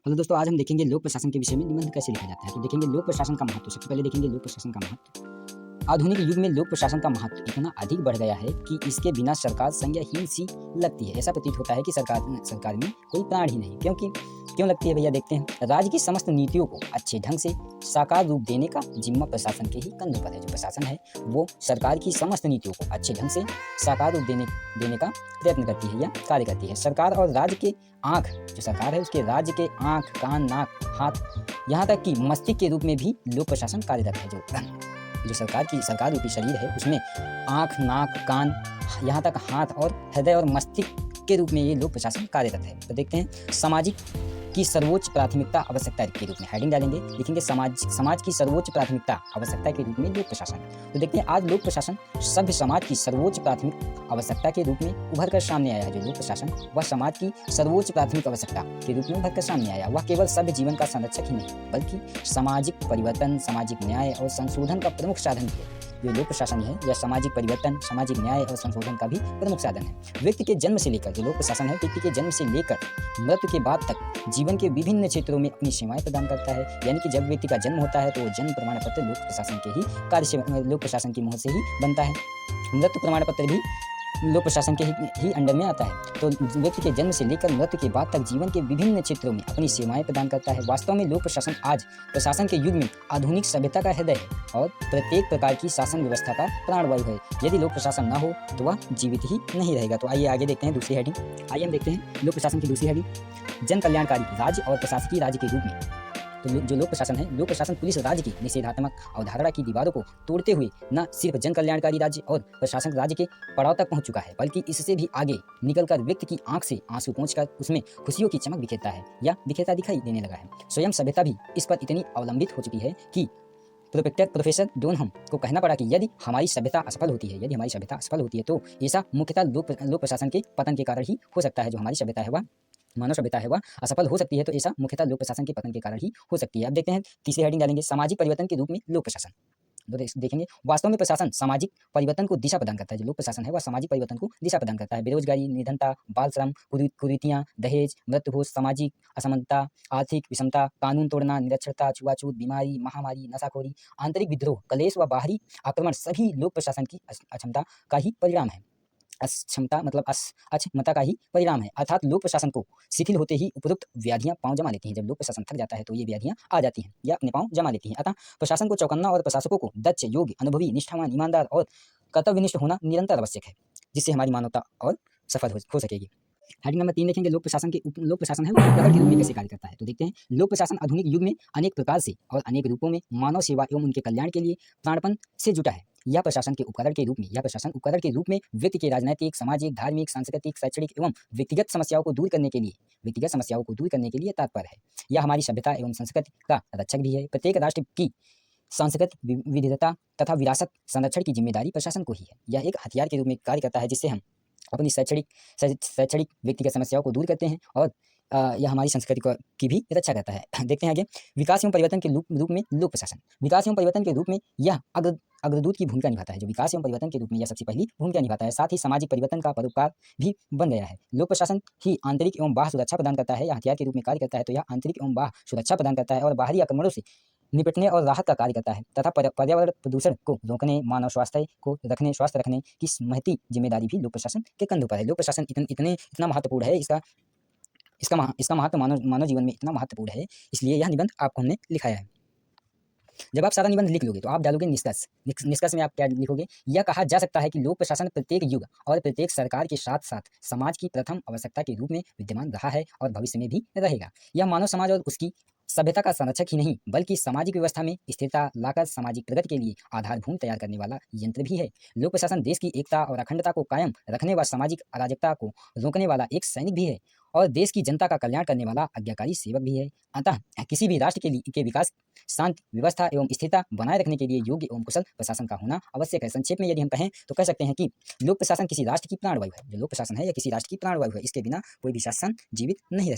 Hello दोस्तों, आज हम देखेंगे लोक प्रशासन के विषय में निबंध कैसे लिखा जाता है। तो देखेंगे लोक प्रशासन का महत्व। सबसे पहले देखेंगे लोक प्रशासन का महत्व। आधुनिक युग में लोक प्रशासन का महत्व इतना अधिक बढ़ गया है कि इसके बिना सरकार संज्ञाहीन सी लगती है। ऐसा प्रतीत होता है कि सरकार में कोई प्राण ही नहीं। क्यों लगती है भैया, देखते हैं। राज्य की समस्त नीतियों को अच्छे ढंग से साकार रूप देने का जिम्मा प्रशासन के ही कंधों पर है। जो प्रशासन है वो सरकार की समस्त नीतियों को अच्छे ढंग से साकार रूप देने का प्रयत्न करती है या कार्य करती है। सरकार और राज्य के आँख, जो सरकार है उसके राज्य के आँख, कान, नाक, हाथ, यहाँ तक कि मस्तिष्क के रूप में भी लोक प्रशासन कार्यरत है। जो सरकार रूपी शरीर है उसमें आँख, नाक, कान, यहाँ तक हाथ और हृदय और मस्तिष्क के रूप में ये लोक प्रशासन कार्यरत है। तो देखते हैं सामाजिक की सर्वोच्च प्राथमिकता आवश्यकता के रूप में हेडिंग डालेंगे, लिखेंगे समाज की सर्वोच्च प्राथमिकता आवश्यकता के रूप में लोक प्रशासन। तो देखते हैं आज लोक प्रशासन सभ्य समाज की सर्वोच्च प्राथमिक आवश्यकता के रूप में उभर कर सामने आया है। जो लोक प्रशासन वह समाज की सर्वोच्च प्राथमिक आवश्यकता के रूप में उभर कर सामने आया। वह केवल सभ्य जीवन का संरक्षक ही नहीं बल्कि सामाजिक परिवर्तन, सामाजिक न्याय और संशोधन का प्रमुख साधन भी है। जो लोक प्रशासन है यह सामाजिक परिवर्तन, सामाजिक न्याय और संशोधन का भी प्रमुख साधन है। व्यक्ति के जन्म से लेकर, जो लोक प्रशासन है व्यक्ति के जन्म से लेकर मृत्यु के बाद तक जीवन के विभिन्न क्षेत्रों में अपनी सेवाएं प्रदान करता है। यानी कि जब व्यक्ति का जन्म होता है तो जन्म प्रमाण पत्र लोक प्रशासन के ही लोक प्रशासन की मुहर से ही बनता है। मृत्यु प्रमाण पत्र भी लोक प्रशासन के ही अंडर में आता है। तो व्यक्ति के जन्म से लेकर मृत्यु के बाद तक जीवन के विभिन्न क्षेत्रों में अपनी सेवाएं प्रदान करता है। वास्तव में लोक प्रशासन आज प्रशासन के युग में आधुनिक सभ्यता का हृदय है और प्रत्येक प्रकार की शासन व्यवस्था का प्राणवायु है। यदि लोक प्रशासन न हो तो वह जीवित ही नहीं रहेगा। तो आइए आगे देखते हैं दूसरी हेडिंग। आइए हम देखते हैं लोक प्रशासन की दूसरी हेडिंग, जन कल्याणकारी राज्य और प्रशासकीय राज्य के रूप में। तो जो लोक प्रशासन है, लोक प्रशासन पुलिस राज्य की निषेधात्मक अवधारणा की दीवारों को तोड़ते हुए न सिर्फ जन कल्याणकारी राज्य और प्रशासन राज्य के पड़ाव तक पहुंच चुका है बल्कि इससे भी आगे निकलकर व्यक्ति की आंख से आंसू पहुंचकर उसमें खुशियों की चमक बिखेरता है या बिखेरता दिखाई देने लगा है। स्वयं सभ्यता भी इस पर इतनी अवलंबित हो चुकी है कि प्रोफेसर डोनहम को कहना पड़ा कि यदि हमारी सभ्यता असफल होती है तो ऐसा मुख्यतः लोक प्रशासन के पतन के कारण ही हो सकता है। जो हमारी सभ्यता है वह मानव सभ्यता है वह असफल हो सकती है तो ऐसा मुख्यतः लोक प्रशासन के पतन के कारण ही हो सकती है। अब देखते हैं तीसरी हेडिंग डालेंगे, सामाजिक परिवर्तन के रूप में लोक प्रशासन। तो देखेंगे वास्तव में प्रशासन सामाजिक परिवर्तन को दिशा प्रदान करता है। जो लोक प्रशासन है वह सामाजिक परिवर्तन को दिशा प्रदान करता है। बेरोजगारी, निर्धनता, बाल श्रम, कुरीतियां, दहेज, मृत्युभोज, सामाजिक असमानता, आर्थिक विषमता, कानून तोड़ना, निरक्षरता, छुआछूत, बीमारी, महामारी, नशाखोरी, आंतरिक विद्रोह, क्लेश व बाहरी आक्रमण सभी लोक प्रशासन की अक्षमता का ही परिणाम है। अक्षमता का ही परिणाम है। अर्थात लोक प्रशासन को शिथिल होते ही उपरोक्त व्याधियां पांव जमा लेती हैं। जब लोक प्रशासन थक जाता है तो ये व्याधियां आ जाती हैं या अपने पांव जमा लेती हैं। अतः प्रशासन को चौकन्ना और प्रशासकों को दक्ष, योग्य, अनुभवी, निष्ठावान, ईमानदार और कर्तव्यनिष्ठ होना निरंतर आवश्यक है, जिससे हमारी मानवता और सफल हो सकेगी। हेडिंग नंबर 3 देखेंगे, लोक प्रशासन है वो उपकर के रूप में कैसे कार्य करता है। तो देखते हैं लोक प्रशासन आधुनिक युग में अनेक प्रकार से और अनेक रूपों में मानव सेवा एवं उनके कल्याण के लिए प्राणपण से जुटा है। यह प्रशासन उपकरण के रूप में व्यक्ति के राजनैतिक, सामाजिक, धार्मिक, सांस्कृतिक, शैक्षणिक एवं व्यक्तिगत समस्याओं को दूर करने के लिए तत्पर है। यह हमारी सभ्यता एवं संस्कृति का रक्षक भी है। प्रत्येक राष्ट्र की सांस्कृतिक विविधता तथा विरासत संरक्षण की जिम्मेदारी प्रशासन को ही है। यह एक हथियार के रूप में कार्य करता है जिससे हम अपनी शैक्षणिक व्यक्तिगत समस्याओं को दूर करते हैं और यह हमारी संस्कृति की भी रक्षा करता है। देखते हैं आगे, विकास एवं परिवर्तन के रूप में लोक प्रशासन। विकास एवं परिवर्तन के रूप में यह अग्रदूत की भूमिका निभाता है। जो विकास एवं परिवर्तन के रूप में यह सबसे पहली भूमिका निभाता है। साथ ही सामाजिक परिवर्तन का परोपकार भी बन गया है। लोक प्रशासन ही आंतरिक एवं बाह्य सुरक्षा प्रदान करता है या हथियार के रूप में कार्य करता है। तो यह आंतरिक एवं बाह्य सुरक्षा प्रदान करता है और बाहरी आक्रमणों से निपटने और राहत का कार्य करता है तथा पर्यावरण प्रदूषण को रोकने, मानव स्वास्थ्य को स्वस्थ रखने की महती जिम्मेदारी भी लोक प्रशासन के कंधों पर है। लोक प्रशासन इतना महत्वपूर्ण है, इसका महत्व मानव जीवन में इतना महत्वपूर्ण है, इसलिए यह निबंध आपको हमने लिखाया है। जब आप सारा निबंध लिख लोगे तो आप डालोगे निष्कर्ष में आप क्या लिखोगे, यह कहा जा सकता है कि लोक प्रशासन प्रत्येक युग और प्रत्येक सरकार के साथ साथ समाज की प्रथम आवश्यकता के रूप में विद्यमान रहा है और भविष्य में भी रहेगा। यह मानव समाज और उसकी सभ्यता का संरक्षक ही नहीं बल्कि सामाजिक व्यवस्था में स्थिरता लाकर सामाजिक प्रगति के लिए आधारभूमि तैयार करने वाला यंत्र भी है। लोक प्रशासन देश की एकता और अखंडता को कायम रखने व सामाजिक अराजकता को रोकने वाला एक सैनिक भी है और देश की जनता का कल्याण करने वाला आज्ञाकारी सेवक भी है। अतः किसी भी राष्ट्र के विकास, शांति, व्यवस्था एवं स्थिरता बनाए रखने के लिए योग्य एवं कुशल प्रशासन का होना आवश्यक है। संक्षेप में यदि हम कहें तो कह सकते हैं कि लोक प्रशासन किसी राष्ट्र की प्राणवायु है। जो लोक प्रशासन है यह किसी राष्ट्र की प्राणवायु है, इसके बिना कोई भी शासन जीवित नहीं रह